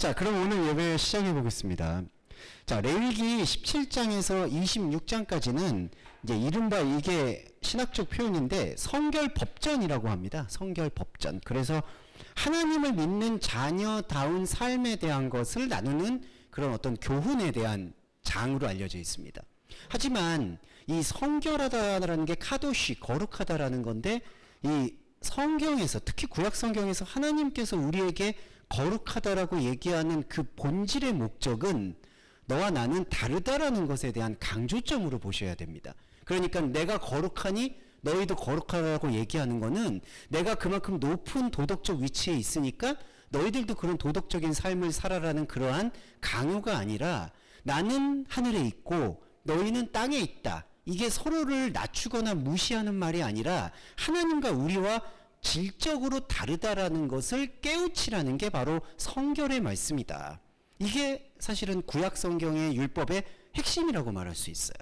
자, 그럼 오늘 예배 시작해 보겠습니다. 자, 레위기 17장에서 26장까지는 이제 이른바 이게 신학적 표현인데 성결법전이라고 합니다. 성결법전. 그래서 하나님을 믿는 자녀다운 삶에 대한 것을 나누는 그런 어떤 교훈에 대한 장으로 알려져 있습니다. 하지만 이 성결하다라는 게 카도시, 거룩하다라는 건데 이 성경에서, 특히 구약 성경에서 하나님께서 우리에게 거룩하다라고 얘기하는 그 본질의 목적은 너와 나는 다르다라는 것에 대한 강조점으로 보셔야 됩니다. 그러니까 내가 거룩하니 너희도 거룩하다고 얘기하는 거는 내가 그만큼 높은 도덕적 위치에 있으니까 너희들도 그런 도덕적인 삶을 살아라는 그러한 강요가 아니라 나는 하늘에 있고 너희는 땅에 있다. 이게 서로를 낮추거나 무시하는 말이 아니라 하나님과 우리와 질적으로 다르다라는 것을 깨우치라는 게 바로 성결의 말씀이다. 이게 사실은 구약 성경의 율법의 핵심이라고 말할 수 있어요.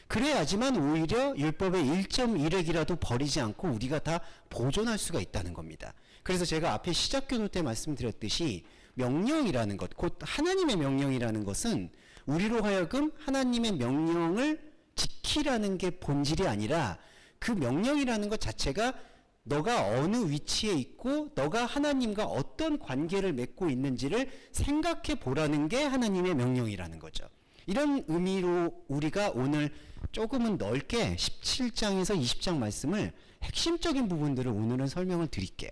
그래야지만 오히려 율법의 1.1획이라도 버리지 않고 우리가 다 보존할 수가 있다는 겁니다. 그래서 제가 앞에 시작 교도 때 말씀드렸듯이 명령이라는 것, 곧 하나님의 명령이라는 것은 우리로 하여금 하나님의 명령을 지키라는 게 본질이 아니라 그 명령이라는 것 자체가 너가 어느 위치에 있고 너가 하나님과 어떤 관계를 맺고 있는지를 생각해 보라는 게 하나님의 명령이라는 거죠. 이런 의미로 우리가 오늘 조금은 넓게 17장에서 20장 말씀을 핵심적인 부분들을 오늘은 설명을 드릴게요.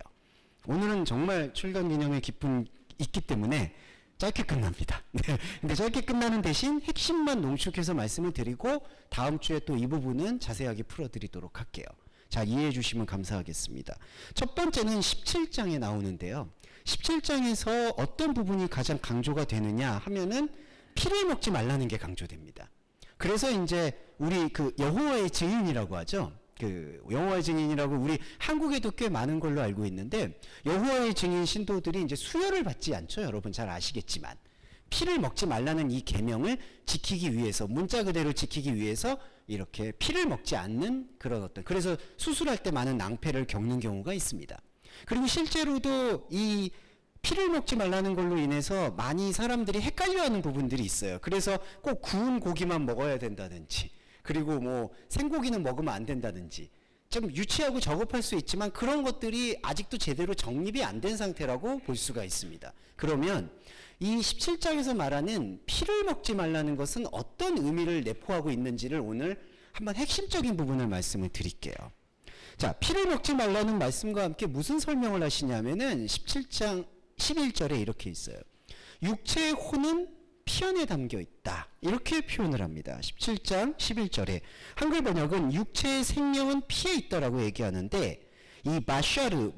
오늘은 정말 출간 기념의 기쁨이 있기 때문에 짧게 끝납니다. 네. 근데 짧게 끝나는 대신 핵심만 농축해서 말씀을 드리고 다음 주에 또 이 부분은 자세하게 풀어드리도록 할게요. 자, 이해해 주시면 감사하겠습니다. 첫 번째는 17장에 나오는데요. 17장에서 어떤 부분이 가장 강조가 되느냐 하면은 피를 먹지 말라는 게 강조됩니다. 그래서 이제 우리 그 여호와의 증인이라고 하죠. 그 여호와의 증인이라고 우리 한국에도 꽤 많은 걸로 알고 있는데 여호와의 증인 신도들이 이제 수혈을 받지 않죠. 여러분 잘 아시겠지만 피를 먹지 말라는 이 계명을 지키기 위해서, 문자 그대로 지키기 위해서 이렇게 피를 먹지 않는 그런 어떤, 그래서 수술할 때 많은 낭패를 겪는 경우가 있습니다. 그리고 실제로도 이 피를 먹지 말라는 걸로 인해서 많이 사람들이 헷갈려하는 부분들이 있어요. 그래서 꼭 구운 고기만 먹어야 된다든지, 그리고 뭐 생고기는 먹으면 안 된다든지, 좀 유치하고 저급할 수 있지만 그런 것들이 아직도 제대로 정립이 안 된 상태라고 볼 수가 있습니다. 그러면 이 17장에서 말하는 피를 먹지 말라는 것은 어떤 의미를 내포하고 있는지를 오늘 한번 핵심적인 부분을 말씀을 드릴게요. 자, 피를 먹지 말라는 말씀과 함께 무슨 설명을 하시냐면은 17장 11절에 이렇게 있어요. 육체의 혼은 피 안에 담겨 있다. 이렇게 표현을 합니다. 17장 11절에 한글 번역은 육체의 생명은 피에 있다라고 얘기하는데 이 마샤르,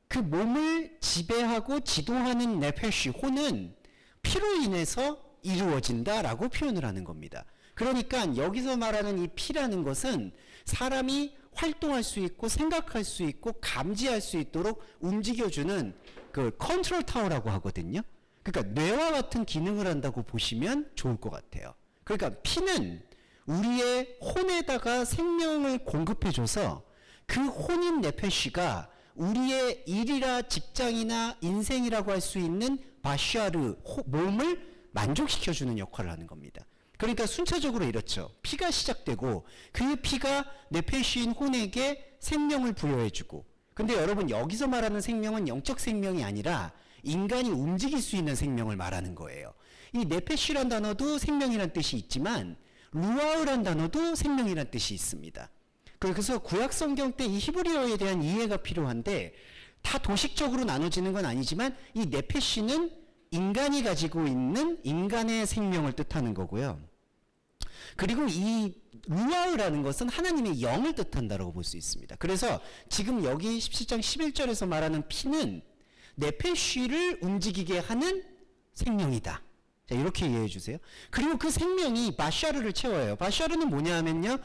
그 몸을 지배하고 지도하는 네페시, 혼은 피로 인해서 이루어진다라고 표현을 하는 겁니다. 그러니까 여기서 말하는 이 피라는 것은 사람이 활동할 수 있고 생각할 수 있고 감지할 수 있도록 움직여주는 그 컨트롤 타워라고 하거든요. 그러니까 뇌와 같은 기능을 한다고 보시면 좋을 것 같아요. 그러니까 피는 우리의 혼에다가 생명을 공급해줘서 그 혼인 네페시가 우리의 일이라 직장이나 인생이라고 할 수 있는 바샤르, 몸을 만족시켜주는 역할을 하는 겁니다. 그러니까 순차적으로 이렇죠. 피가 시작되고 그 피가 네페시인 혼에게 생명을 부여해주고, 근데 여러분 여기서 말하는 생명은 영적 생명이 아니라 인간이 움직일 수 있는 생명을 말하는 거예요. 이 네페시란 단어도 생명이란 뜻이 있지만 루아흐란 단어도 생명이란 뜻이 있습니다. 그래서 구약 성경 때 이 히브리어에 대한 이해가 필요한데 다 도식적으로 나눠지는 건 아니지만 이 네페시는 인간이 가지고 있는 인간의 생명을 뜻하는 거고요. 그리고 이 루아흐라는 것은 하나님의 영을 뜻한다고 볼 수 있습니다. 그래서 지금 여기 17장 11절에서 말하는 피는 네페시를 움직이게 하는 생명이다. 자, 이렇게 이해해 주세요. 그리고 그 생명이 바샤르를 채워요. 바샤르는 뭐냐 하면요,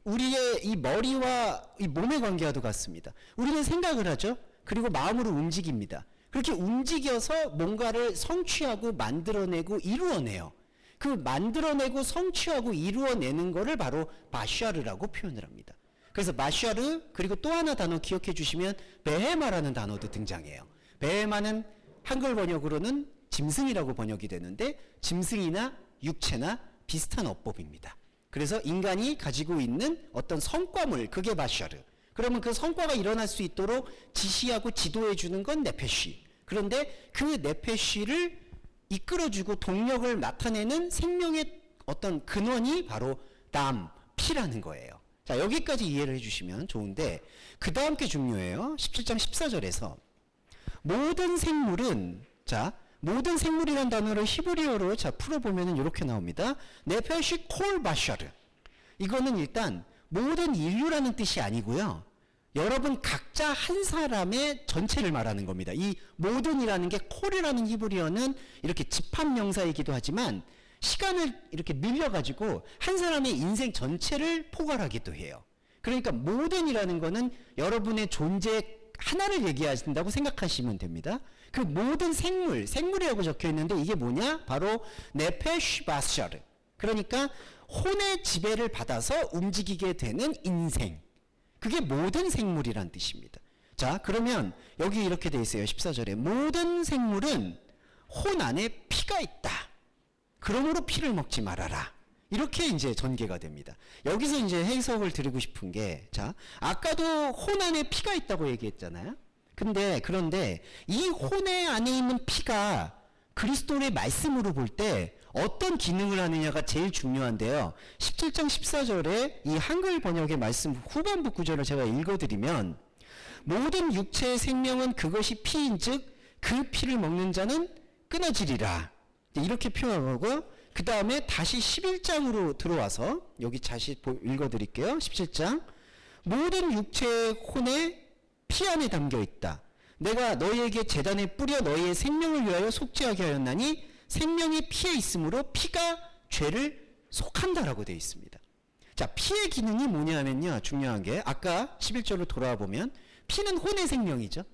우리의 이 머리와 이 몸의 관계와도 같습니다. 우리는 생각을 하죠. 그리고 마음으로 움직입니다. 그렇게 움직여서 뭔가를 성취하고 만들어내고 이루어내요. 그 만들어내고 성취하고 이루어내는 거를 바로 바샤르라고 표현을 합니다. 그래서 바샤르, 그리고 또 하나 단어 기억해 주시면 베헤마라는 단어도 등장해요. 베헤마는 한글 번역으로는 짐승이라고 번역이 되는데 짐승이나 육체나 비슷한 어법입니다. 그래서 인간이 가지고 있는 어떤 성과물, 그게 바샤르. 그러면 그 성과가 일어날 수 있도록 지시하고 지도해 주는 건 네페쉬. 그런데 그 네페쉬를 이끌어주고 동력을 나타내는 생명의 어떤 근원이 바로 남, 피라는 거예요. 자, 여기까지 이해를 해주시면 좋은데 그 다음 게 중요해요. 17장 14절에서 모든 생물은, 자, 모든 생물이라는 단어를 히브리어로 자 풀어보면 이렇게 나옵니다. 네페시 콜 바샤르. 이거는 일단 모든 인류라는 뜻이 아니고요. 여러분 각자 한 사람의 전체를 말하는 겁니다. 이 모든이라는 게 콜이라는 히브리어는 이렇게 집합명사이기도 하지만 시간을 이렇게 늘려가지고 한 사람의 인생 전체를 포괄하기도 해요. 그러니까 모든이라는 거는 여러분의 존재 하나를 얘기하신다고 생각하시면 됩니다. 그 모든 생물이라고 적혀 있는데 이게 뭐냐? 바로 네페쉬 바샤르. 그러니까 혼의 지배를 받아서 움직이게 되는 인생. 그게 모든 생물이란 뜻입니다. 자, 그러면 여기 이렇게 돼 있어요. 14절에 모든 생물은 혼 안에 피가 있다. 그러므로 피를 먹지 말아라. 이렇게 이제 전개가 됩니다. 여기서 이제 해석을 드리고 싶은 게, 자, 아까도 혼 안에 피가 있다고 얘기했잖아요. 그런데 이 혼의 안에 있는 피가 그리스도의 말씀으로 볼 때 어떤 기능을 하느냐가 제일 중요한데요. 17장 14절에 이 한글 번역의 말씀 후반부 구절을 제가 읽어드리면 모든 육체의 생명은 그것이 피인즉 그 피를 먹는 자는 끊어지리라. 이렇게 표현하고 그 다음에 다시 11장으로 들어와서 여기 다시 읽어드릴게요. 17장 모든 육체의 혼에 피 안에 담겨 있다. 내가 너희에게 제단에 뿌려 너희의 생명을 위하여 속죄하게 하였나니 생명이 피에 있으므로 피가 죄를 속한다라고 되어 있습니다. 자, 피의 기능이 뭐냐면요. 중요한 게 아까 11절로 돌아와 보면 피는 혼의 생명이죠.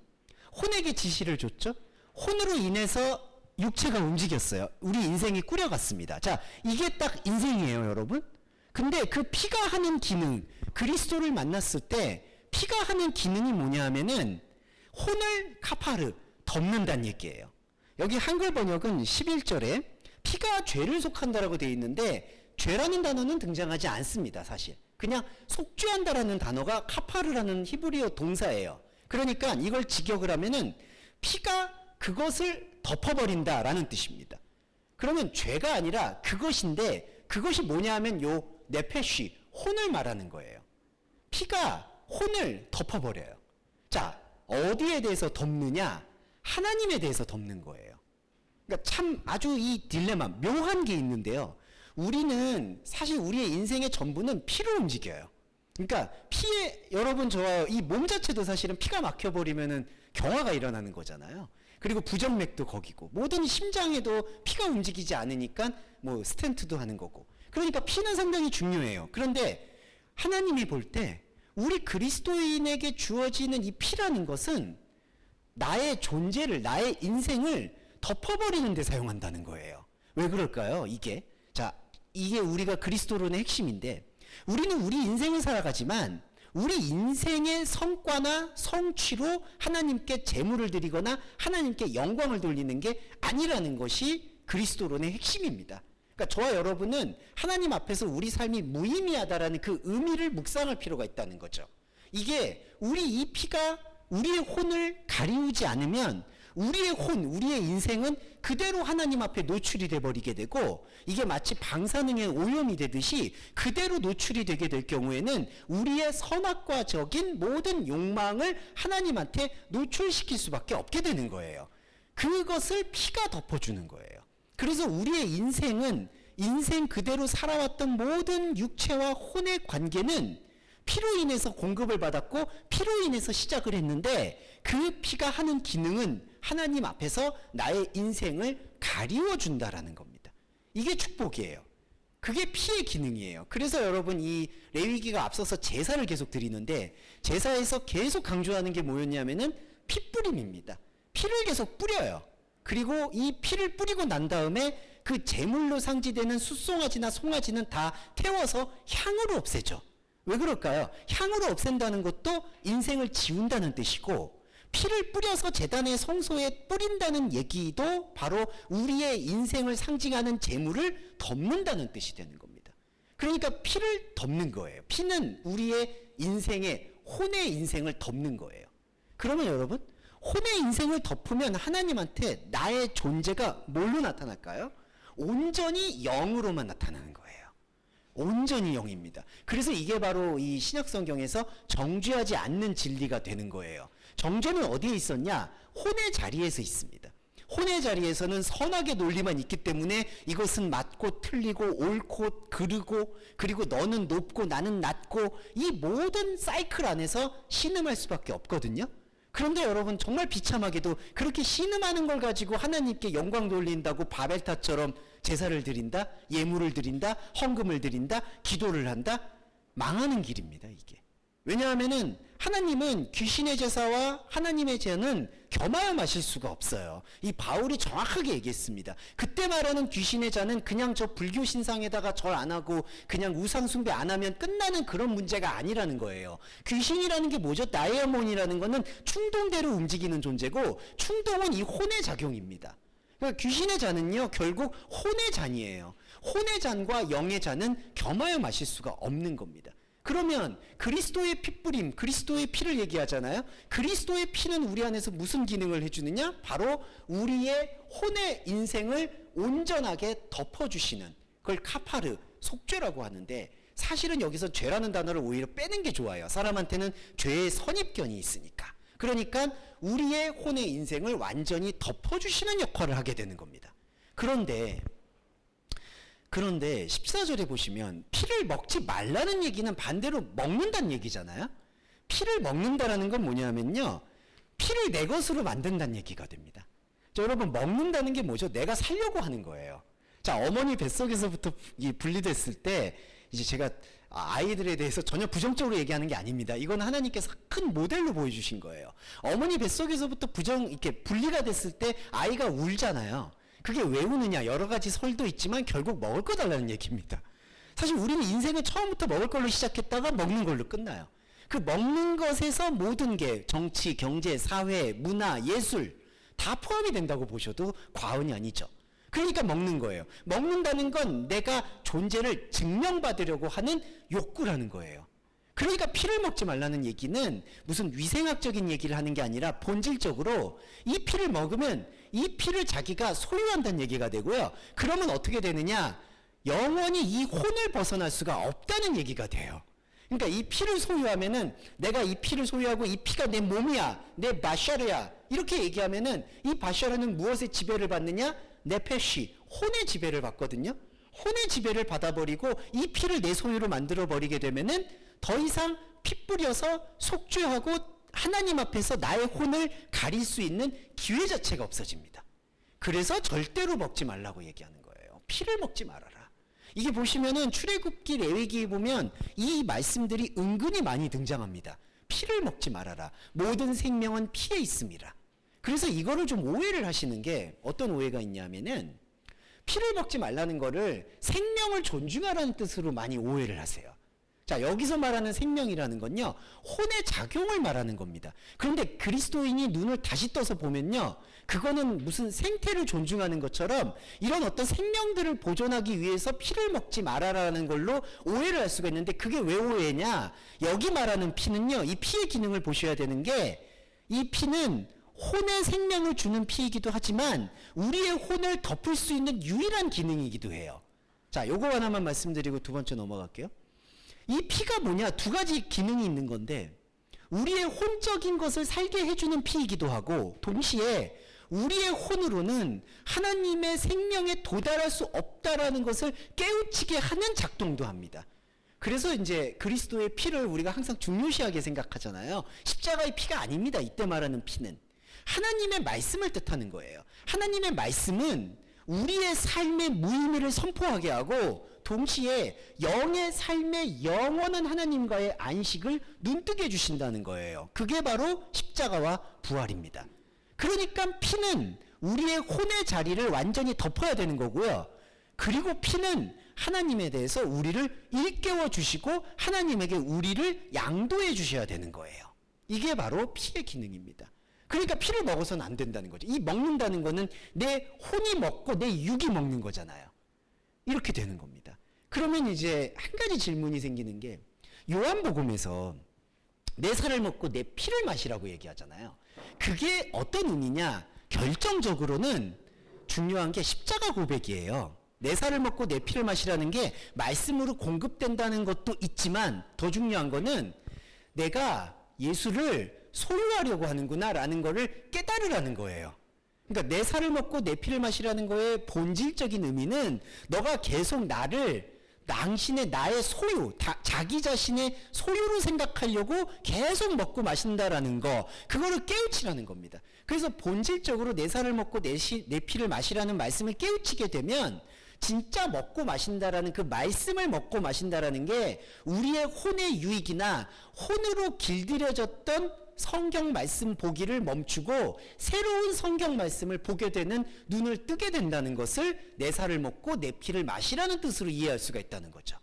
혼에게 지시를 줬죠. 혼으로 인해서 육체가 움직였어요. 우리 인생이 꾸려갔습니다. 자, 이게 딱 인생이에요, 여러분. 근데 그 피가 하는 기능, 그리스도를 만났을 때 피가 하는 기능이 뭐냐 하면은 혼을 카파르, 덮는다는 얘기예요. 여기 한글 번역은 11절에 피가 죄를 속한다라고 되어 있는데 죄라는 단어는 등장하지 않습니다, 사실. 그냥 속죄한다라는 단어가 카파르라는 히브리어 동사예요. 그러니까 이걸 직역을 하면은 피가 그것을 덮어버린다라는 뜻입니다. 그러면 죄가 아니라 그것인데 그것이 뭐냐 하면 요 네페쉬, 혼을 말하는 거예요. 피가 혼을 덮어버려요. 자, 어디에 대해서 덮느냐? 하나님에 대해서 덮는 거예요. 그러니까 참 아주 이 딜레마, 묘한 게 있는데요. 우리는 사실 우리의 인생의 전부는 피로 움직여요. 그러니까 피에, 여러분 저와 이 몸 자체도 사실은 피가 막혀버리면은 경화가 일어나는 거잖아요. 그리고 부정맥도 거기고 모든 심장에도 피가 움직이지 않으니까 뭐 스텐트도 하는 거고. 그러니까 피는 상당히 중요해요. 그런데 하나님이 볼 때 우리 그리스도인에게 주어지는 이 피라는 것은 나의 존재를, 나의 인생을 덮어버리는 데 사용한다는 거예요. 왜 그럴까요? 이게 우리가 그리스도론의 핵심인데 우리는 우리 인생을 살아가지만 우리 인생의 성과나 성취로 하나님께 제물을 드리거나 하나님께 영광을 돌리는 게 아니라는 것이 그리스도론의 핵심입니다. 그러니까 저와 여러분은 하나님 앞에서 우리 삶이 무의미하다라는 그 의미를 묵상할 필요가 있다는 거죠. 이게 우리 이 피가 우리의 혼을 가리우지 않으면 우리의 인생은 그대로 하나님 앞에 노출이 돼버리게 되고 이게 마치 방사능의 오염이 되듯이 그대로 노출이 되게 될 경우에는 우리의 선악과적인 모든 욕망을 하나님한테 노출시킬 수밖에 없게 되는 거예요. 그것을 피가 덮어주는 거예요. 그래서 우리의 인생은 인생 그대로 살아왔던 모든 육체와 혼의 관계는 피로 인해서 공급을 받았고 피로 인해서 시작을 했는데 그 피가 하는 기능은 하나님 앞에서 나의 인생을 가리워 준다라는 겁니다. 이게 축복이에요. 그게 피의 기능이에요. 그래서 여러분 이 레위기가 앞서서 제사를 계속 드리는데 제사에서 계속 강조하는 게 뭐였냐면은 피뿌림입니다. 피를 계속 뿌려요. 그리고 이 피를 뿌리고 난 다음에 그 제물로 상지되는 숫송아지나 송아지는 다 태워서 향으로 없애죠. 왜 그럴까요? 향으로 없앤다는 것도 인생을 지운다는 뜻이고 피를 뿌려서 제단의 성소에 뿌린다는 얘기도 바로 우리의 인생을 상징하는 제물을 덮는다는 뜻이 되는 겁니다. 그러니까 피를 덮는 거예요. 피는 우리의 인생의 혼의 인생을 덮는 거예요. 그러면 여러분, 혼의 인생을 덮으면 하나님한테 나의 존재가 뭘로 나타날까요? 온전히 영으로만 나타나는 거예요. 온전히 영입니다. 그래서 이게 바로 이 신약성경에서 정죄하지 않는 진리가 되는 거예요. 정죄는 어디에 있었냐? 혼의 자리에서 있습니다. 혼의 자리에서는 선악의 논리만 있기 때문에 이것은 맞고 틀리고 옳고 그르고, 그리고 너는 높고 나는 낮고, 이 모든 사이클 안에서 신음할 수밖에 없거든요. 그런데 여러분, 정말 비참하게도 그렇게 신음하는 걸 가지고 하나님께 영광 돌린다고 바벨탑처럼 제사를 드린다, 예물을 드린다, 헌금을 드린다, 기도를 한다, 망하는 길입니다, 이게. 왜냐하면은 하나님은 귀신의 제사와 하나님의 제는 겸하여 마실 수가 없어요. 이 바울이 정확하게 얘기했습니다. 그때 말하는 귀신의 자는 그냥 저 불교 신상에다가 절 안 하고 그냥 우상 숭배 안 하면 끝나는 그런 문제가 아니라는 거예요. 귀신이라는 게 뭐죠? 다이아몬이라는 거는 충동대로 움직이는 존재고, 충동은 이 혼의 작용입니다. 그러니까 귀신의 잔은요, 결국 혼의 잔이에요. 혼의 잔과 영의 잔은 겸하여 마실 수가 없는 겁니다. 그러면 그리스도의 피뿌림, 그리스도의 피를 얘기하잖아요. 그리스도의 피는 우리 안에서 무슨 기능을 해주느냐? 바로 우리의 혼의 인생을 온전하게 덮어주시는, 그걸 카파르, 속죄라고 하는데, 사실은 여기서 죄라는 단어를 오히려 빼는 게 좋아요. 사람한테는 죄의 선입견이 있으니까. 그러니까 우리의 혼의 인생을 완전히 덮어주시는 역할을 하게 되는 겁니다. 그런데 14절에 보시면 피를 먹지 말라는 얘기는 반대로 먹는다는 얘기잖아요. 피를 먹는다라는 건 뭐냐면요, 피를 내 것으로 만든다는 얘기가 됩니다. 자, 여러분, 먹는다는 게 뭐죠? 내가 살려고 하는 거예요. 자, 어머니 뱃속에서부터 분리됐을 때 이제 제가 아이들에 대해서 전혀 부정적으로 얘기하는 게 아닙니다. 이건 하나님께서 큰 모델로 보여주신 거예요. 어머니 뱃속에서부터 이렇게 분리가 됐을 때 아이가 울잖아요. 그게 왜 우느냐? 여러 가지 설도 있지만 결국 먹을 거 달라는 얘기입니다. 사실 우리는 인생은 처음부터 먹을 걸로 시작했다가 먹는 걸로 끝나요. 그 먹는 것에서 모든 게 정치, 경제, 사회, 문화, 예술 다 포함이 된다고 보셔도 과언이 아니죠. 그러니까 먹는 거예요. 먹는다는 건 내가 존재를 증명받으려고 하는 욕구라는 거예요. 그러니까 피를 먹지 말라는 얘기는 무슨 위생학적인 얘기를 하는 게 아니라 본질적으로 이 피를 먹으면 이 피를 자기가 소유한다는 얘기가 되고요. 그러면 어떻게 되느냐? 영원히 이 혼을 벗어날 수가 없다는 얘기가 돼요. 그러니까 이 피를 소유하면은, 내가 이 피를 소유하고 이 피가 내 몸이야, 내 바샤르야, 이렇게 얘기하면은 이 바샤르는 무엇의 지배를 받느냐? 네페시, 혼의 지배를 받거든요. 혼의 지배를 받아버리고 이 피를 내 소유로 만들어버리게 되면은 더 이상 피 뿌려서 속죄하고 하나님 앞에서 나의 혼을 가릴 수 있는 기회 자체가 없어집니다. 그래서 절대로 먹지 말라고 얘기하는 거예요. 피를 먹지 말아라. 이게 보시면은 출애굽기, 레위기에 보면 이 말씀들이 은근히 많이 등장합니다. 피를 먹지 말아라. 모든 생명은 피에 있습니다. 그래서 이거를 좀 오해를 하시는 게, 어떤 오해가 있냐면은 피를 먹지 말라는 거를 생명을 존중하라는 뜻으로 많이 오해를 하세요. 자, 여기서 말하는 생명이라는 건요, 혼의 작용을 말하는 겁니다. 그런데 그리스도인이 눈을 다시 떠서 보면요, 그거는 무슨 생태를 존중하는 것처럼 이런 어떤 생명들을 보존하기 위해서 피를 먹지 말아라는 걸로 오해를 할 수가 있는데, 그게 왜 오해냐? 여기 말하는 피는요, 이 피의 기능을 보셔야 되는 게, 이 피는 혼의 생명을 주는 피이기도 하지만 우리의 혼을 덮을 수 있는 유일한 기능이기도 해요. 자, 요거 하나만 말씀드리고 두 번째 넘어갈게요. 이 피가 뭐냐? 두 가지 기능이 있는 건데, 우리의 혼적인 것을 살게 해주는 피이기도 하고, 동시에 우리의 혼으로는 하나님의 생명에 도달할 수 없다라는 것을 깨우치게 하는 작동도 합니다. 그래서 이제 그리스도의 피를 우리가 항상 중요시하게 생각하잖아요. 십자가의 피가 아닙니다. 이때 말하는 피는 하나님의 말씀을 뜻하는 거예요. 하나님의 말씀은 우리의 삶의 무의미를 선포하게 하고, 동시에 영의 삶의 영원한 하나님과의 안식을 눈뜨게 해주신다는 거예요. 그게 바로 십자가와 부활입니다. 그러니까 피는 우리의 혼의 자리를 완전히 덮어야 되는 거고요. 그리고 피는 하나님에 대해서 우리를 일깨워 주시고 하나님에게 우리를 양도해 주셔야 되는 거예요. 이게 바로 피의 기능입니다. 그러니까 피를 먹어서는 안 된다는 거죠. 이 먹는다는 거는 내 혼이 먹고 내 육이 먹는 거잖아요. 이렇게 되는 겁니다. 그러면 이제 한 가지 질문이 생기는 게 요한복음에서 내 살을 먹고 내 피를 마시라고 얘기하잖아요. 그게 어떤 의미냐? 결정적으로는 중요한 게 십자가 고백이에요. 내 살을 먹고 내 피를 마시라는 게 말씀으로 공급된다는 것도 있지만 더 중요한 거는 내가 예수를 소유하려고 하는구나 라는 거를 깨달으라는 거예요. 그러니까 내 살을 먹고 내 피를 마시라는 거의 본질적인 의미는 너가 계속 나를 당신의 나의 소유, 자기 자신의 소유로 생각하려고 계속 먹고 마신다라는 거, 그거를 깨우치라는 겁니다. 그래서 본질적으로 내 살을 먹고 내 피를 마시라는 말씀을 깨우치게 되면 진짜 먹고 마신다라는 그 말씀을 먹고 마신다라는 게 우리의 혼의 유익이나 혼으로 길들여졌던 성경 말씀 보기를 멈추고 새로운 성경 말씀을 보게 되는 눈을 뜨게 된다는 것을 내 살을 먹고 내 피를 마시라는 뜻으로 이해할 수가 있다는 거죠.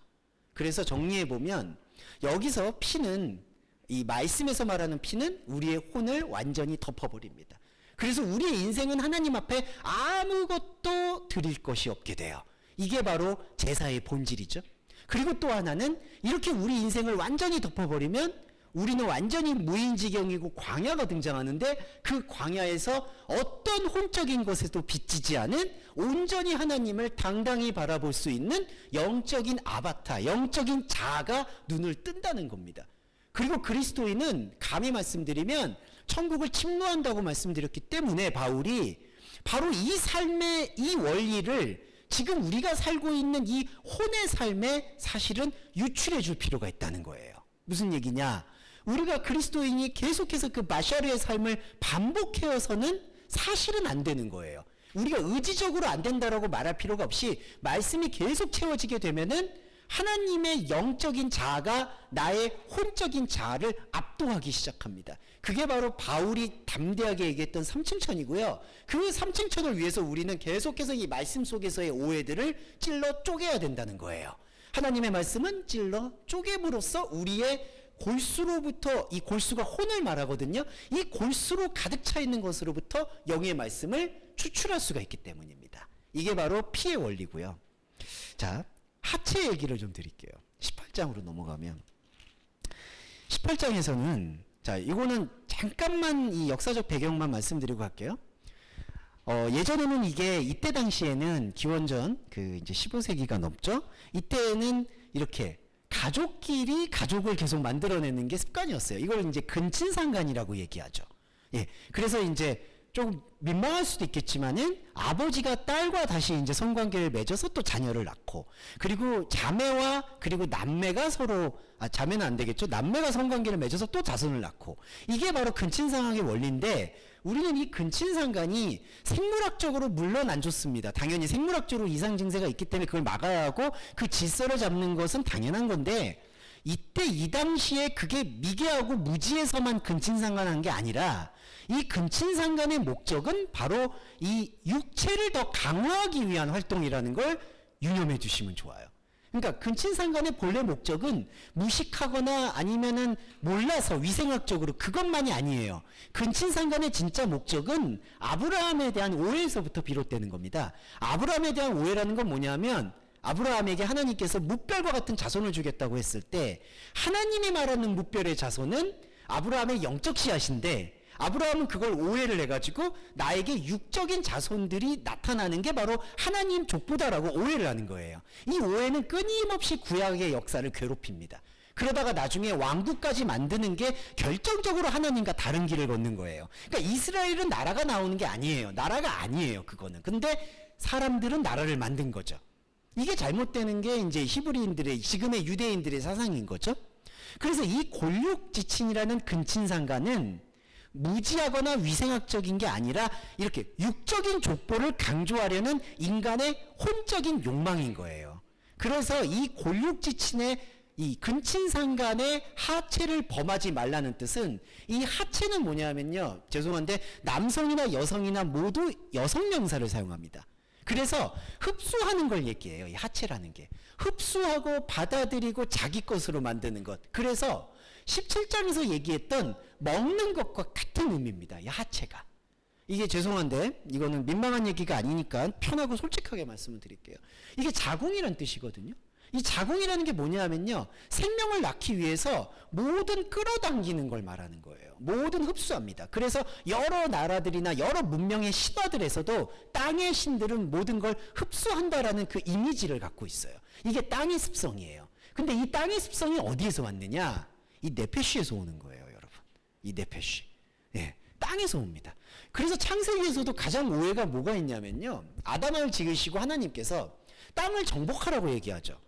그래서 정리해 보면 여기서 피는, 이 말씀에서 말하는 피는 우리의 혼을 완전히 덮어버립니다. 그래서 우리의 인생은 하나님 앞에 아무것도 드릴 것이 없게 돼요. 이게 바로 제사의 본질이죠. 그리고 또 하나는 이렇게 우리 인생을 완전히 덮어버리면 우리는 완전히 무인지경이고 광야가 등장하는데 그 광야에서 어떤 혼적인 것에도 비치지 않은 온전히 하나님을 당당히 바라볼 수 있는 영적인 아바타, 영적인 자아가 눈을 뜬다는 겁니다. 그리고 그리스도인은 감히 말씀드리면 천국을 침노한다고 말씀드렸기 때문에 바울이 바로 이 삶의 이 원리를 지금 우리가 살고 있는 이 혼의 삶에 사실은 유출해 줄 필요가 있다는 거예요. 무슨 얘기냐? 우리가 그리스도인이 계속해서 그 마샤르의 삶을 반복해서는 사실은 안 되는 거예요. 우리가 의지적으로 안 된다라고 말할 필요가 없이 말씀이 계속 채워지게 되면은 하나님의 영적인 자아가 나의 혼적인 자아를 압도하기 시작합니다. 그게 바로 바울이 담대하게 얘기했던 삼층천이고요. 그 삼층천을 위해서 우리는 계속해서 이 말씀 속에서의 오해들을 찔러 쪼개야 된다는 거예요. 하나님의 말씀은 찔러 쪼개므로써 우리의 골수로부터, 이 골수가 혼을 말하거든요. 이 골수로 가득 차 있는 것으로부터 영의 말씀을 추출할 수가 있기 때문입니다. 이게 바로 피의 원리고요. 자, 하체 얘기를 좀 드릴게요. 18장으로 넘어가면 18장에서는 자, 이거는 잠깐만 이 역사적 배경만 말씀드리고 갈게요. 예전에는 이때 당시에는 기원전 이제 15세기가 넘죠. 이때는 이렇게 가족끼리 가족을 계속 만들어내는 게 습관이었어요. 이걸 이제 근친상간이라고 얘기하죠. 예. 그래서 이제 좀 민망할 수도 있겠지만은 아버지가 딸과 다시 이제 성관계를 맺어서 또 자녀를 낳고, 그리고 자매와 그리고 남매가 서로, 자매는 안 되겠죠. 남매가 성관계를 맺어서 또 자손을 낳고, 이게 바로 근친상간의 원리인데 우리는 이 근친상간이 생물학적으로 물론 안 좋습니다. 당연히 생물학적으로 이상 증세가 있기 때문에 그걸 막아야 하고 그 질서를 잡는 것은 당연한 건데, 이때 이 당시에 그게 미개하고 무지해서만 근친상간한 게 아니라 이 근친상간의 목적은 바로 이 육체를 더 강화하기 위한 활동이라는 걸 유념해 주시면 좋아요. 그러니까 근친상간의 본래 목적은 무식하거나 아니면은 몰라서 위생학적으로 그것만이 아니에요. 근친상간의 진짜 목적은 아브라함에 대한 오해에서부터 비롯되는 겁니다. 아브라함에 대한 오해라는 건 뭐냐면, 아브라함에게 하나님께서 무별과 같은 자손을 주겠다고 했을 때 하나님이 말하는 무별의 자손은 아브라함의 영적 씨앗인데, 아브라함은 그걸 오해를 해가지고 나에게 육적인 자손들이 나타나는 게 바로 하나님 족보다라고 오해를 하는 거예요. 이 오해는 끊임없이 구약의 역사를 괴롭힙니다. 그러다가 나중에 왕국까지 만드는 게 결정적으로 하나님과 다른 길을 걷는 거예요. 그러니까 이스라엘은 나라가 나오는 게 아니에요. 나라가 아니에요, 그거는. 근데 사람들은 나라를 만든 거죠. 이게 잘못되는 게 이제 히브리인들의, 지금의 유대인들의 사상인 거죠. 그래서 이 골육지친이라는 근친상간은 무지하거나 위생학적인 게 아니라 이렇게 육적인 족보를 강조하려는 인간의 혼적인 욕망인 거예요. 그래서 이 골육지친의 이 근친상간의 하체를 범하지 말라는 뜻은, 이 하체는 뭐냐면요, 죄송한데 남성이나 여성이나 모두 여성 명사를 사용합니다. 그래서 흡수하는 걸 얘기해요. 이 하체라는 게 흡수하고 받아들이고 자기 것으로 만드는 것. 그래서 17장에서 얘기했던 먹는 것과 같은 의미입니다. 이 하체가. 이게 죄송한데 이거는 민망한 얘기가 아니니까 편하고 솔직하게 말씀을 드릴게요. 이게 자궁이란 뜻이거든요. 이 자궁이라는 게 뭐냐면요, 생명을 낳기 위해서 모든 끌어당기는 걸 말하는 거예요. 모든 흡수합니다. 그래서 여러 나라들이나 여러 문명의 신화들에서도 땅의 신들은 모든 걸 흡수한다라는 그 이미지를 갖고 있어요. 이게 땅의 습성이에요. 근데 이 땅의 습성이 어디에서 왔느냐? 이 네페쉬에서 오는 거예요, 여러분. 이 네페쉬. 예, 땅에서 옵니다. 그래서 창세기에서도 가장 오해가 뭐가 있냐면요, 아담을 지으시고 하나님께서 땅을 정복하라고 얘기하죠.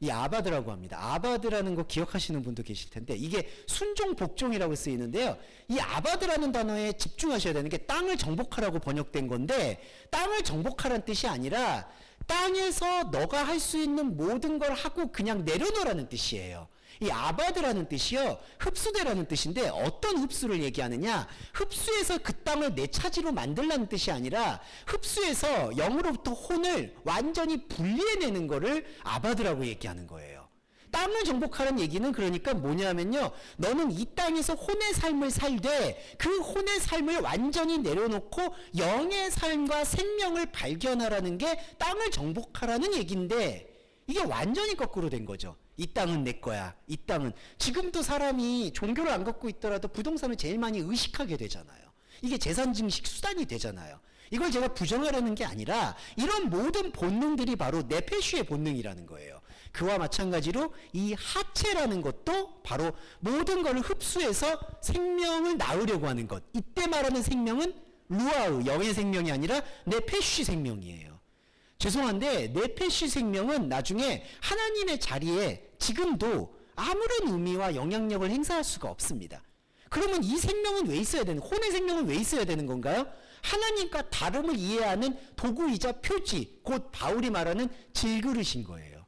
이 아바드라고 합니다. 아바드라는 거 기억하시는 분도 계실 텐데 이게 순종 복종이라고 쓰이는데요. 이 아바드라는 단어에 집중하셔야 되는 게 땅을 정복하라고 번역된 건데, 땅을 정복하라는 뜻이 아니라 땅에서 너가 할 수 있는 모든 걸 하고 그냥 내려놓으라는 뜻이에요. 이 아바드라는 뜻이요, 흡수되라는 뜻인데 어떤 흡수를 얘기하느냐, 흡수해서 그 땅을 내 차지로 만들라는 뜻이 아니라 흡수해서 영으로부터 혼을 완전히 분리해내는 거를 아바드라고 얘기하는 거예요. 땅을 정복하라는 얘기는 그러니까 뭐냐면요, 너는 이 땅에서 혼의 삶을 살되 그 혼의 삶을 완전히 내려놓고 영의 삶과 생명을 발견하라는 게 땅을 정복하라는 얘기인데, 이게 완전히 거꾸로 된 거죠. 이 땅은 내 거야. 이 땅은. 지금도 사람이 종교를 안 갖고 있더라도 부동산을 제일 많이 의식하게 되잖아요. 이게 재산 증식 수단이 되잖아요. 이걸 제가 부정하려는 게 아니라 이런 모든 본능들이 바로 네페쉬의 본능이라는 거예요. 그와 마찬가지로 이 하체라는 것도 바로 모든 것을 흡수해서 생명을 낳으려고 하는 것. 이때 말하는 생명은 루아우, 영의 생명이 아니라 네페쉬 생명이에요. 죄송한데 네페쉬 생명은 나중에 하나님의 자리에 지금도 아무런 의미와 영향력을 행사할 수가 없습니다. 그러면 이 생명은 왜 있어야 되는, 혼의 생명은 왜 있어야 되는 건가요? 하나님과 다름을 이해하는 도구이자 표지, 곧 바울이 말하는 질그릇인 거예요.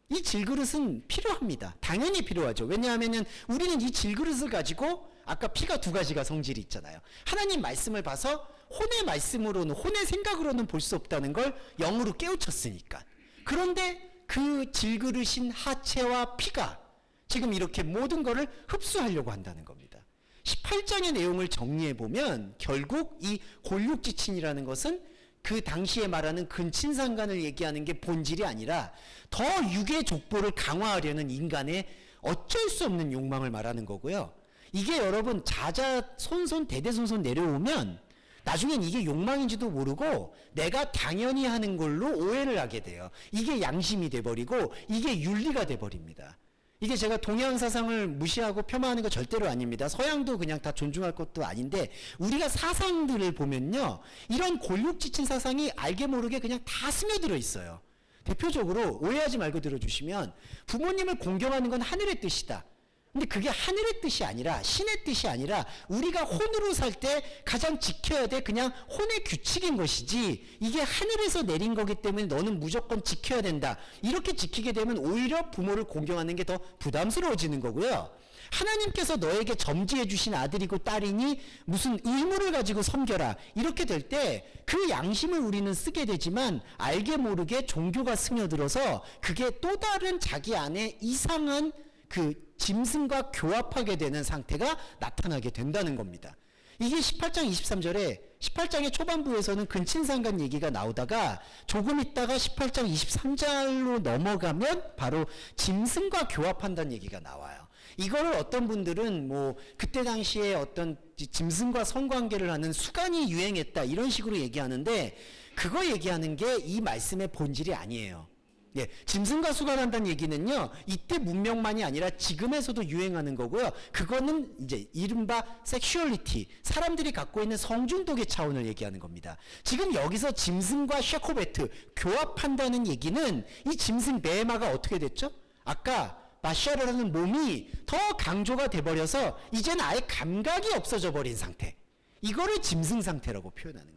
이 질그릇은 필요합니다. 당연히 필요하죠. 왜냐하면 우리는 이 질그릇을 가지고, 아까 피가 두 가지가 성질이 있잖아요. 하나님 말씀을 봐서 혼의 말씀으로는, 혼의 생각으로는 볼 수 없다는 걸 영으로 깨우쳤으니까. 그런데 그 질그릇인 하체와 피가 지금 이렇게 모든 거를 흡수하려고 한다는 겁니다. 18장의 내용을 정리해 보면 결국 이 골육지친이라는 것은 그 당시에 말하는 근친상간을 얘기하는 게 본질이 아니라 더 육의 족보를 강화하려는 인간의 어쩔 수 없는 욕망을 말하는 거고요. 이게 여러분 자자손손 대대손손 내려오면 나중엔 이게 욕망인지도 모르고 내가 당연히 하는 걸로 오해를 하게 돼요. 이게 양심이 돼버리고 이게 윤리가 돼버립니다. 이게 제가 동양 사상을 무시하고 폄하하는 거 절대로 아닙니다. 서양도 그냥 다 존중할 것도 아닌데, 우리가 사상들을 보면요, 이런 골육지친 사상이 알게 모르게 그냥 다 스며들어 있어요. 대표적으로 오해하지 말고 들어주시면, 부모님을 공경하는 건 하늘의 뜻이다. 근데 그게 하늘의 뜻이 아니라, 신의 뜻이 아니라 우리가 혼으로 살 때 가장 지켜야 돼 그냥 혼의 규칙인 것이지, 이게 하늘에서 내린 거기 때문에 너는 무조건 지켜야 된다, 이렇게 지키게 되면 오히려 부모를 공경하는 게 더 부담스러워지는 거고요. 하나님께서 너에게 점지해 주신 아들이고 딸이니 무슨 의무를 가지고 섬겨라, 이렇게 될 때 그 양심을 우리는 쓰게 되지만 알게 모르게 종교가 스며들어서 그게 또 다른 자기 안에 이상한 그 짐승과 교합하게 되는 상태가 나타나게 된다는 겁니다. 이게 18장 23절에 18장의 초반부에서는 근친상간 얘기가 나오다가 조금 있다가 18장 23절로 넘어가면 바로 짐승과 교합한다는 얘기가 나와요. 이거를 어떤 분들은 뭐 그때 당시에 어떤 짐승과 성관계를 하는 수간이 유행했다 이런 식으로 얘기하는데, 그거 얘기하는 게 이 말씀의 본질이 아니에요. 예, 짐승과 수간한다는 얘기는요, 이때 문명만이 아니라 지금에서도 유행하는 거고요. 그거는 이제 이른바 섹슈얼리티, 사람들이 갖고 있는 성중독의 차원을 얘기하는 겁니다. 지금 여기서 짐승과 샤코베트 교합한다는 얘기는 이 짐승 베헤마가 어떻게 됐죠? 아까 마샤르라는 몸이 더 강조가 돼버려서 이제는 아예 감각이 없어져 버린 상태, 이거를 짐승 상태라고 표현하는 거예요.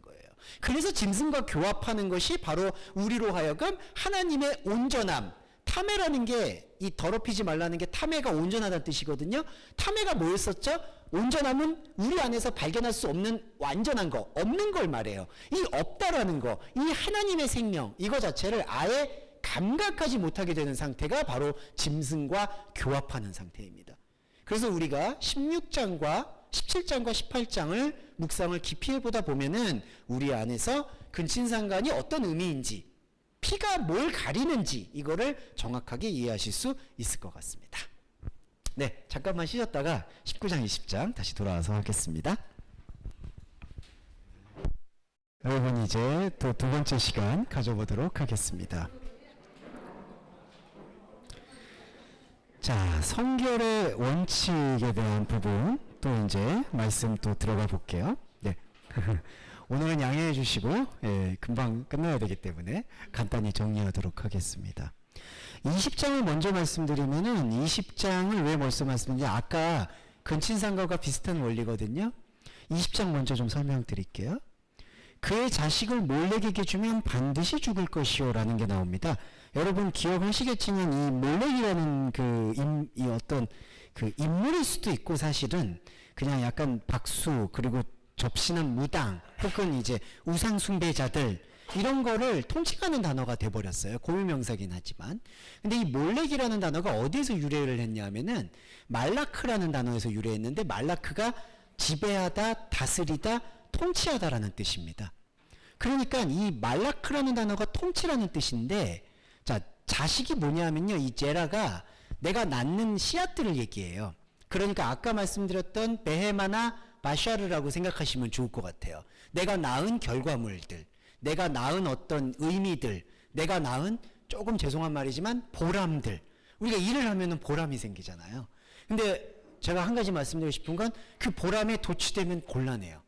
그래서 짐승과 교합하는 것이 바로 우리로 하여금 하나님의 온전함, 탐해라는 게, 이 더럽히지 말라는 게 탐해가 온전하다는 뜻이거든요. 탐해가 뭐였었죠? 온전함은 우리 안에서 발견할 수 없는 완전한 거, 없는 걸 말해요. 이 없다라는 거, 이 하나님의 생명, 이거 자체를 아예 감각하지 못하게 되는 상태가 바로 짐승과 교합하는 상태입니다. 그래서 우리가 16장과 17장과 18장을 묵상을 깊이 해보다 보면은 우리 안에서 근친상간이 어떤 의미인지, 피가 뭘 가리는지 이거를 정확하게 이해하실 수 있을 것 같습니다. 네, 잠깐만 쉬셨다가 19장, 20장 다시 돌아와서 하겠습니다. 여러분 이제 또 두 번째 시간 가져보도록 하겠습니다. 자, 성결의 원칙에 대한 부분 또 이제 말씀 또 들어가 볼게요. 네. 오늘은 양해해 주시고 금방 끝나야 되기 때문에 간단히 정리하도록 하겠습니다. 20장을 먼저 말씀드리면은 20장을 왜 벌써 말씀드리냐, 아까 근친상간과 비슷한 원리거든요. 20장 먼저 좀 설명드릴게요. 그의 자식을 몰렉에게 주면 반드시 죽을 것이요 라는 게 나옵니다. 여러분 기억하시겠지만 이 몰렉이라는 이 어떤 그 인물일 수도 있고 사실은 그냥 약간 박수 그리고 접신한 무당 혹은 이제 우상 숭배자들 이런 거를 통칭하는 단어가 돼버렸어요. 고유명사긴 하지만. 근데 이 몰렉이라는 단어가 어디에서 유래를 했냐면은 말라크라는 단어에서 유래했는데, 말라크가 지배하다, 다스리다, 통치하다라는 뜻입니다. 그러니까 이 말라크라는 단어가 통치라는 뜻인데, 자, 자식이 뭐냐면요, 이 제라가 내가 낳는 씨앗들을 얘기해요. 그러니까 아까 말씀드렸던 베헤마나 바샤르라고 생각하시면 좋을 것 같아요. 내가 낳은 결과물들, 내가 낳은 어떤 의미들, 내가 낳은 조금 죄송한 말이지만 보람들. 우리가 일을 하면은 보람이 생기잖아요. 근데 제가 한 가지 말씀드리고 싶은 건 그 보람에 도취되면 곤란해요.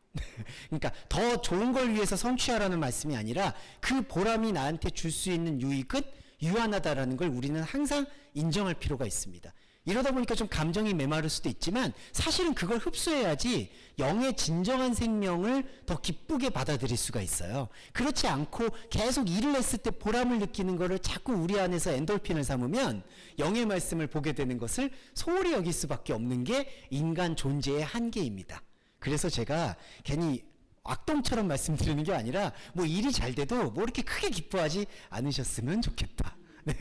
그러니까 더 좋은 걸 위해서 성취하라는 말씀이 아니라 그 보람이 나한테 줄 수 있는 유익은 유한하다라는 걸 우리는 항상 인정할 필요가 있습니다. 이러다 보니까 좀 감정이 메마를 수도 있지만 사실은 그걸 흡수해야지 영의 진정한 생명을 더 기쁘게 받아들일 수가 있어요. 그렇지 않고 계속 일을 했을 때 보람을 느끼는 거를 자꾸 우리 안에서 엔돌핀을 삼으면 영의 말씀을 보게 되는 것을 소홀히 여길 수밖에 없는 게 인간 존재의 한계입니다. 그래서 제가 괜히 악동처럼 말씀드리는 게 아니라 뭐 일이 잘 돼도 뭐 이렇게 크게 기뻐하지 않으셨으면 좋겠다. 네.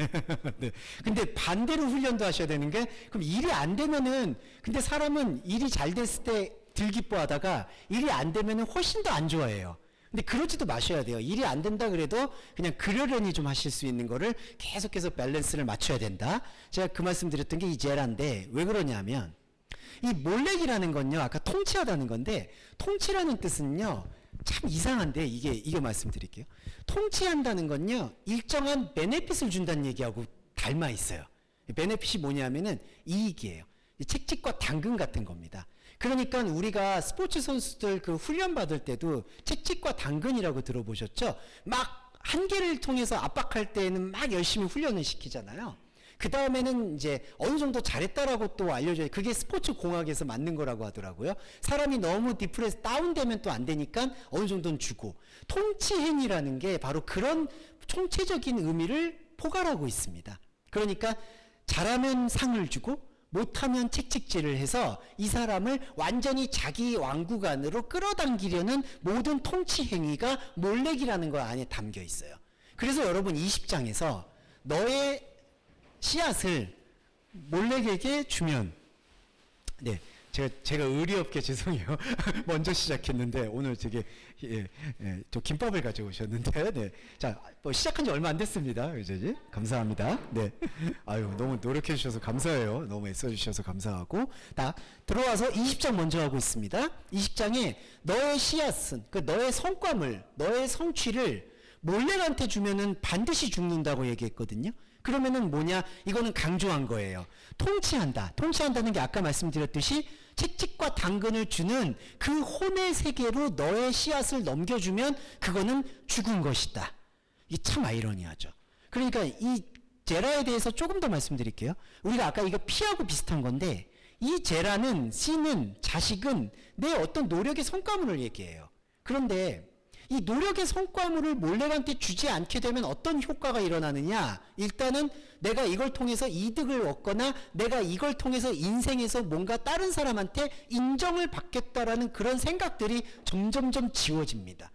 네. 근데 반대로 훈련도 하셔야 되는 게, 그럼 일이 안 되면은, 근데 사람은 일이 잘 됐을 때 덜 기뻐하다가 일이 안 되면은 훨씬 더 안 좋아해요. 근데 그러지도 마셔야 돼요. 일이 안 된다 그래도 그냥 그러려니 좀 하실 수 있는 거를 계속해서 밸런스를 맞춰야 된다. 제가 그 말씀 드렸던 게 이 제라인데, 왜 그러냐면 이 몰렉이라는 건요, 아까 통치하다는 건데, 통치라는 뜻은요 참 이상한데, 이게 말씀드릴게요. 통치한다는 건요 일정한 베네핏을 준다는 얘기하고 닮아 있어요. 베네핏이 뭐냐면은 이익이에요. 채찍과 당근 같은 겁니다. 그러니까 우리가 스포츠 선수들 그 훈련 받을 때도 채찍과 당근이라고 들어보셨죠? 막 한계를 통해서 압박할 때는 막 열심히 훈련을 시키잖아요. 그 다음에는 이제 어느 정도 잘했다라고 또 알려줘요. 그게 스포츠 공학에서 맞는 거라고 하더라고요. 사람이 너무 디프레스 다운되면 또 안 되니까 어느 정도는 주고, 통치행위라는 게 바로 그런 총체적인 의미를 포괄하고 있습니다. 그러니까 잘하면 상을 주고 못하면 책찍질을 해서 이 사람을 완전히 자기 왕국 안으로 끌어당기려는 모든 통치 행위가 몰렉이라는 거 안에 담겨 있어요. 그래서 여러분 20장에서 너의 씨앗을 몰렉에게 주면, 네, 제가 의리 없게 죄송해요. 먼저 시작했는데 오늘 되게 저 김밥을 가져오셨는데, 네, 자, 뭐 시작한 지 얼마 안 됐습니다. 그죠? 감사합니다. 네, 아유 너무 노력해 주셔서 감사해요. 너무 애써 주셔서 감사하고, 다 들어와서 20장 먼저 하고 있습니다. 20장에 너의 씨앗은, 그 너의 성과물, 너의 성취를 몰렉한테 주면은 반드시 죽는다고 얘기했거든요. 그러면은 뭐냐? 이거는 강조한 거예요. 통치한다. 통치한다는 게 아까 말씀드렸듯이 채찍과 당근을 주는 그 혼의 세계로 너의 씨앗을 넘겨주면 그거는 죽은 것이다. 이게 참 아이러니하죠. 그러니까 이 제라에 대해서 조금 더 말씀드릴게요. 우리가 아까 이거 피하고 비슷한 건데, 이 제라는, 씨는, 자식은 내 어떤 노력의 성과물을 얘기해요. 그런데 이 노력의 성과물을 몰렉한테 주지 않게 되면 어떤 효과가 일어나느냐? 일단은 내가 이걸 통해서 이득을 얻거나 내가 이걸 통해서 인생에서 뭔가 다른 사람한테 인정을 받겠다라는 그런 생각들이 점점점 지워집니다.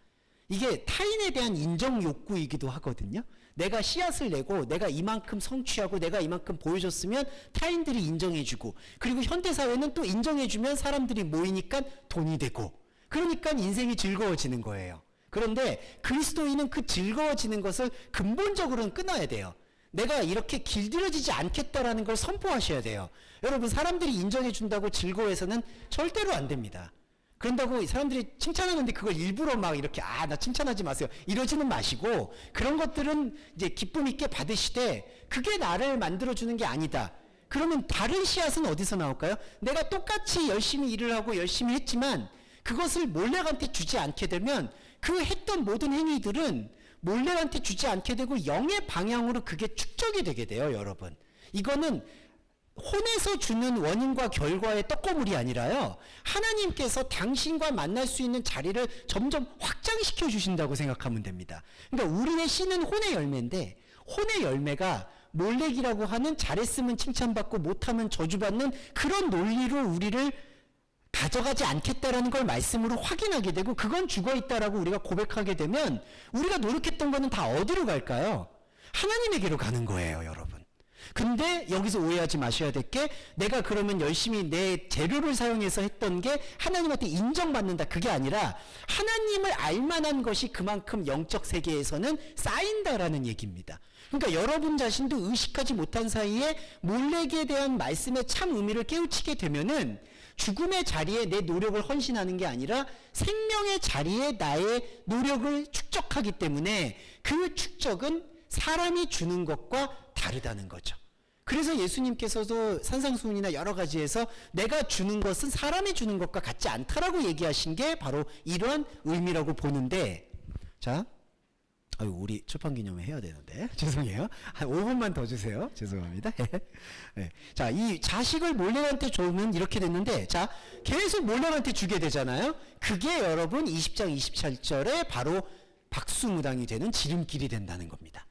이게 타인에 대한 인정 욕구이기도 하거든요. 내가 씨앗을 내고 내가 이만큼 성취하고 내가 이만큼 보여줬으면 타인들이 인정해주고, 그리고 현대사회는 또 인정해주면 사람들이 모이니까 돈이 되고, 그러니까 인생이 즐거워지는 거예요. 그런데 그리스도인은 그 즐거워지는 것을 근본적으로는 끊어야 돼요. 내가 이렇게 길들여지지 않겠다라는 걸 선포하셔야 돼요. 여러분, 사람들이 인정해준다고 즐거워해서는 절대로 안 됩니다. 그런다고 사람들이 칭찬하는데 그걸 일부러 막 이렇게 나 칭찬하지 마세요 이러지는 마시고, 그런 것들은 이제 기쁨 있게 받으시되 그게 나를 만들어주는 게 아니다. 그러면 다른 씨앗은 어디서 나올까요? 내가 똑같이 열심히 일을 하고 열심히 했지만 그것을 몰래한테 주지 않게 되면 그 했던 모든 행위들은 몰래한테 주지 않게 되고 영의 방향으로 그게 축적이 되게 돼요. 여러분, 이거는 혼에서 주는 원인과 결과의 떡고물이 아니라요, 하나님께서 당신과 만날 수 있는 자리를 점점 확장시켜 주신다고 생각하면 됩니다. 그러니까 우리의 씨는 혼의 열매인데, 혼의 열매가 몰래기라고 하는 잘했으면 칭찬받고 못하면 저주받는 그런 논리로 우리를 가져가지 않겠다라는 걸 말씀으로 확인하게 되고, 그건 죽어있다라고 우리가 고백하게 되면 우리가 노력했던 거는 다 어디로 갈까요? 하나님에게로 가는 거예요, 여러분. 근데 여기서 오해하지 마셔야 될 게, 내가 그러면 열심히 내 재료를 사용해서 했던 게 하나님한테 인정받는다, 그게 아니라 하나님을 알만한 것이 그만큼 영적 세계에서는 쌓인다라는 얘기입니다. 그러니까 여러분 자신도 의식하지 못한 사이에 몰래기에 대한 말씀의 참 의미를 깨우치게 되면은 죽음의 자리에 내 노력을 헌신하는 게 아니라 생명의 자리에 나의 노력을 축적하기 때문에 그 축적은 사람이 주는 것과 다르다는 거죠. 그래서 예수님께서도 산상수훈이나 여러 가지에서 내가 주는 것은 사람이 주는 것과 같지 않다라고 얘기하신 게 바로 이러한 의미라고 보는데, 자, 우리 출판기념회 해야 되는데 죄송해요. 한 5분만 더 주세요. 죄송합니다. 네. 자, 이 자식을 몰래한테 주면 이렇게 됐는데, 자, 계속 몰래한테 주게 되잖아요. 그게 여러분 20장 27절에 바로 박수무당이 되는 지름길이 된다는 겁니다.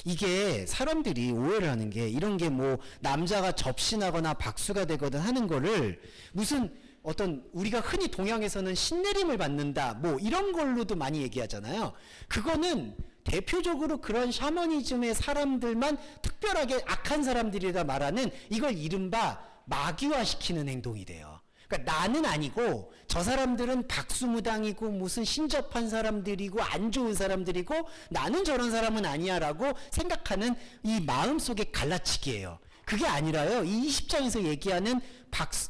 이게 사람들이 오해를 하는 게, 이런 게 뭐 남자가 접신하거나 박수가 되거든 하는 거를 무슨 어떤 우리가 흔히 동양에서는 신내림을 받는다 뭐 이런 걸로도 많이 얘기하잖아요. 그거는 대표적으로 그런 샤머니즘의 사람들만, 특별하게 악한 사람들이라 말하는, 이걸 이른바 마귀화시키는 행동이 돼요. 그러니까 나는 아니고 저 사람들은 박수무당이고 무슨 신접한 사람들이고 안 좋은 사람들이고 나는 저런 사람은 아니야 라고 생각하는 이 마음속의 갈라치기예요. 그게 아니라요, 이 20장에서 얘기하는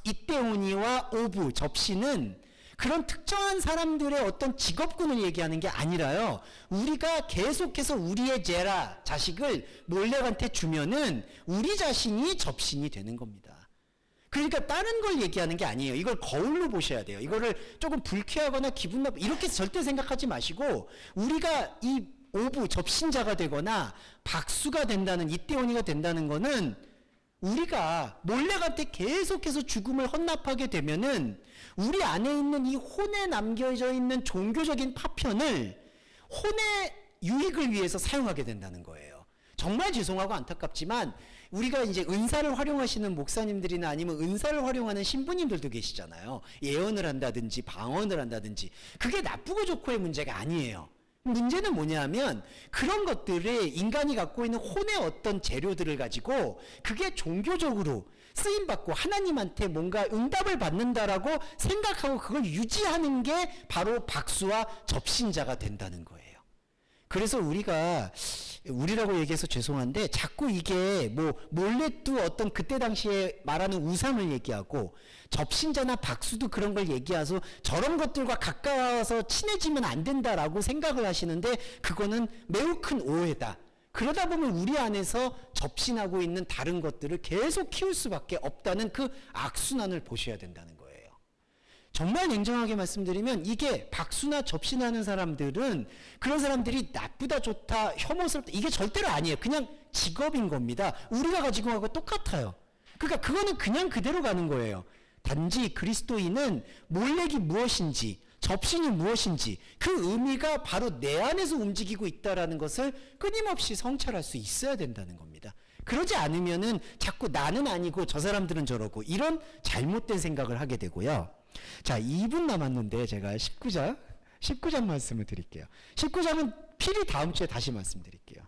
이때오니와 오부, 접시는 그런 특정한 사람들의 어떤 직업군을 얘기하는 게 아니라요, 우리가 계속해서 우리의 제라, 자식을 몰래한테 주면은 우리 자신이 접신이 되는 겁니다. 그러니까 다른 걸 얘기하는 게 아니에요. 이걸 거울로 보셔야 돼요. 이거를 조금 불쾌하거나 기분 나쁘 이렇게 절대 생각하지 마시고, 우리가 이 오부, 접신자가 되거나 박수가 된다는, 이때오니가 된다는 거는 우리가 몰래한테 계속해서 죽음을 헌납하게 되면은 우리 안에 있는 이 혼에 남겨져 있는 종교적인 파편을 혼의 유익을 위해서 사용하게 된다는 거예요. 정말 죄송하고 안타깝지만 우리가 이제 은사를 활용하시는 목사님들이나 아니면 은사를 활용하는 신부님들도 계시잖아요. 예언을 한다든지 방언을 한다든지. 그게 나쁘고 좋고의 문제가 아니에요. 문제는 뭐냐 하면 그런 것들을 인간이 갖고 있는 혼의 어떤 재료들을 가지고 그게 종교적으로 쓰임받고 하나님한테 뭔가 응답을 받는다라고 생각하고 그걸 유지하는 게 바로 박수와 접신자가 된다는 거예요. 그래서 우리라고 얘기해서 죄송한데 자꾸 이게 뭐 몰래도 어떤 그때 당시에 말하는 우상을 얘기하고, 접신자나 박수도 그런 걸 얘기해서 저런 것들과 가까워서 친해지면 안 된다라고 생각을 하시는데, 그거는 매우 큰 오해다. 그러다 보면 우리 안에서 접신하고 있는 다른 것들을 계속 키울 수밖에 없다는 그 악순환을 보셔야 된다는 거예요. 정말 냉정하게 말씀드리면 이게 박수나 접신하는 사람들은 그런 사람들이 나쁘다 좋다 혐오스럽다 이게 절대로 아니에요. 그냥 직업인 겁니다. 우리가 가지고 하고 똑같아요. 그러니까 그거는 그냥 그대로 가는 거예요. 단지 그리스도인은 몰래기 무엇인지 접신이 무엇인지 그 의미가 바로 내 안에서 움직이고 있다라는 것을 끊임없이 성찰할 수 있어야 된다는 겁니다. 그러지 않으면은 자꾸 나는 아니고 저 사람들은 저러고 이런 잘못된 생각을 하게 되고요. 자, 2분 남았는데 제가 19장 19장 말씀을 드릴게요. 19장은 필히 다음 주에 다시 말씀드릴게요.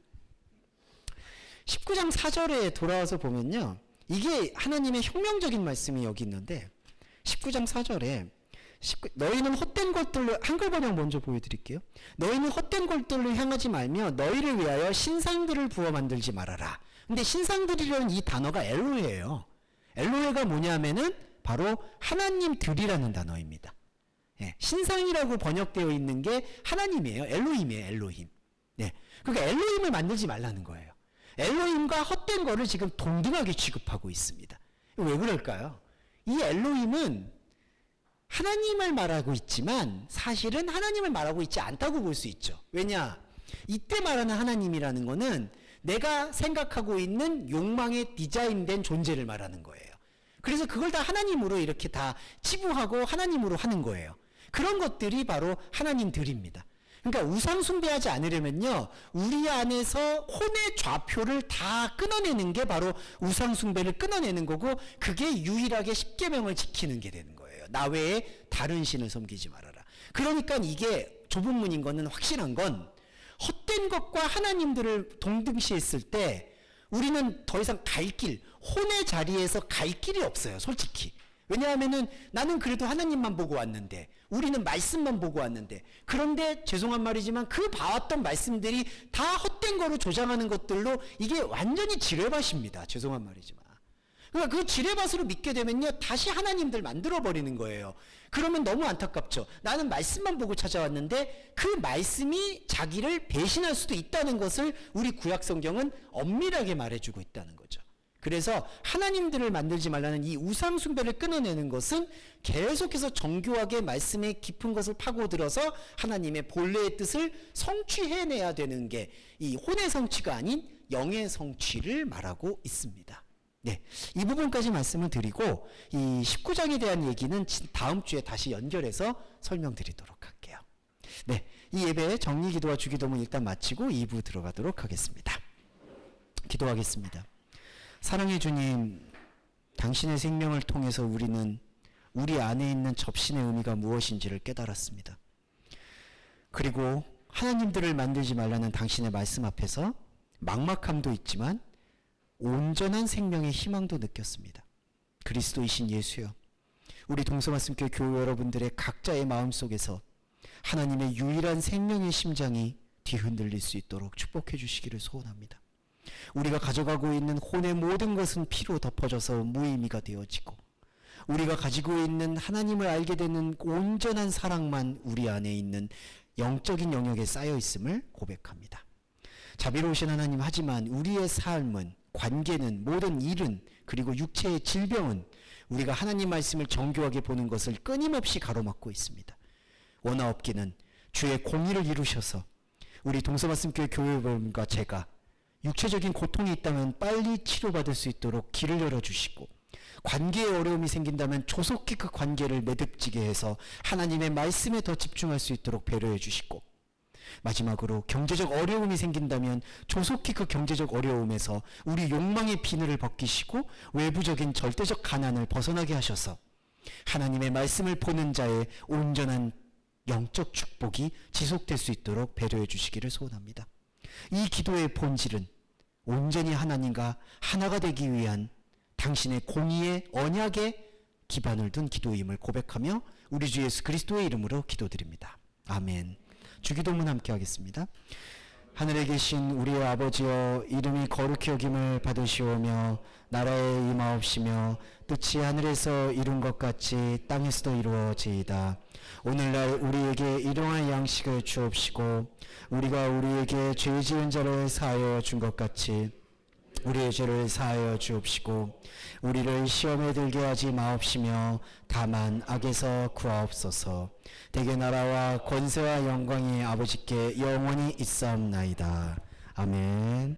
19장 4절에 돌아와서 보면요, 이게 하나님의 혁명적인 말씀이 여기 있는데 19장 4절에 너희는 헛된 것들로, 한글 번역 먼저 보여드릴게요. 너희는 헛된 것들로 향하지 말며 너희를 위하여 신상들을 부어 만들지 말아라. 근데 신상들이라는 이 단어가 엘로헤예요. 엘로헤가 뭐냐면은 바로 하나님들이라는 단어입니다. 예, 신상이라고 번역되어 있는 게 하나님이에요. 엘로힘이에요. 엘로힘. 네, 그러니까 엘로힘을 만들지 말라는 거예요. 엘로힘과 헛된 거를 지금 동등하게 취급하고 있습니다. 왜 그럴까요? 이 엘로힘은 하나님을 말하고 있지만 사실은 하나님을 말하고 있지 않다고 볼 수 있죠. 왜냐? 이때 말하는 하나님이라는 거는 내가 생각하고 있는 욕망에 디자인된 존재를 말하는 거예요. 그래서 그걸 다 하나님으로 이렇게 다 치부하고 하나님으로 하는 거예요. 그런 것들이 바로 하나님들입니다. 그러니까 우상 숭배하지 않으려면요, 우리 안에서 혼의 좌표를 다 끊어내는 게 바로 우상 숭배를 끊어내는 거고, 그게 유일하게 십계명을 지키는 게 되는 거예요. 나 외에 다른 신을 섬기지 말아라. 그러니까 이게 좁은 문인 거는 확실한 건, 헛된 것과 하나님들을 동등시했을 때 우리는 더 이상 갈 길, 혼의 자리에서 갈 길이 없어요, 솔직히. 왜냐하면은 나는 그래도 하나님만 보고 왔는데, 우리는 말씀만 보고 왔는데, 그런데 죄송한 말이지만 그 봐왔던 말씀들이 다 헛된 거로 조장하는 것들로 이게 완전히 지뢰밭입니다. 죄송한 말이지만. 그러니까 그 지뢰밭으로 믿게 되면요, 다시 하나님들 만들어버리는 거예요. 그러면 너무 안타깝죠. 나는 말씀만 보고 찾아왔는데 그 말씀이 자기를 배신할 수도 있다는 것을 우리 구약 성경은 엄밀하게 말해주고 있다는 거죠. 그래서 하나님들을 만들지 말라는 이 우상 숭배를 끊어내는 것은 계속해서 정교하게 말씀의 깊은 것을 파고들어서 하나님의 본래의 뜻을 성취해내야 되는 게 이 혼의 성취가 아닌 영의 성취를 말하고 있습니다. 네, 이 부분까지 말씀을 드리고 이 19장에 대한 얘기는 다음 주에 다시 연결해서 설명드리도록 할게요. 네, 이 예배 정리기도와 주기도문 일단 마치고 2부 들어가도록 하겠습니다. 기도하겠습니다. 사랑의 주님, 당신의 생명을 통해서 우리는 우리 안에 있는 접신의 의미가 무엇인지를 깨달았습니다. 그리고 하나님들을 만들지 말라는 당신의 말씀 앞에서 막막함도 있지만 온전한 생명의 희망도 느꼈습니다. 그리스도이신 예수여, 우리 동서말씀교회 교회 여러분들의 각자의 마음속에서 하나님의 유일한 생명의 심장이 뒤흔들릴 수 있도록 축복해 주시기를 소원합니다. 우리가 가져가고 있는 혼의 모든 것은 피로 덮어져서 무의미가 되어지고, 우리가 가지고 있는 하나님을 알게 되는 온전한 사랑만 우리 안에 있는 영적인 영역에 쌓여 있음을 고백합니다. 자비로우신 하나님, 하지만 우리의 삶은, 관계는, 모든 일은, 그리고 육체의 질병은 우리가 하나님 말씀을 정교하게 보는 것을 끊임없이 가로막고 있습니다. 원하옵기는 주의 공의를 이루셔서 우리 동서말씀교회 교회여러분과 제가 육체적인 고통이 있다면 빨리 치료받을 수 있도록 길을 열어주시고, 관계에 어려움이 생긴다면 조속히 그 관계를 매듭지게 해서 하나님의 말씀에 더 집중할 수 있도록 배려해 주시고, 마지막으로 경제적 어려움이 생긴다면 조속히 그 경제적 어려움에서 우리 욕망의 비늘을 벗기시고 외부적인 절대적 가난을 벗어나게 하셔서 하나님의 말씀을 보는 자의 온전한 영적 축복이 지속될 수 있도록 배려해 주시기를 소원합니다. 이 기도의 본질은 온전히 하나님과 하나가 되기 위한 당신의 공의의 언약에 기반을 둔 기도임을 고백하며 우리 주 예수 그리스도의 이름으로 기도드립니다. 아멘. 주기도문 함께 하겠습니다. 하늘에 계신 우리의 아버지여, 이름이 거룩히 여김을 받으시오며 나라에 임하옵시며 뜻이 하늘에서 이룬 것 같이 땅에서도 이루어지이다. 오늘날 우리에게 일용할 양식을 주옵시고 우리가 우리에게 죄 지은 자를 사하여 준 것 같이 우리의 죄를 사하여 주옵시고 우리를 시험에 들게 하지 마옵시며 다만 악에서 구하옵소서. 대개 나라와 권세와 영광이 아버지께 영원히 있사옵나이다. 아멘.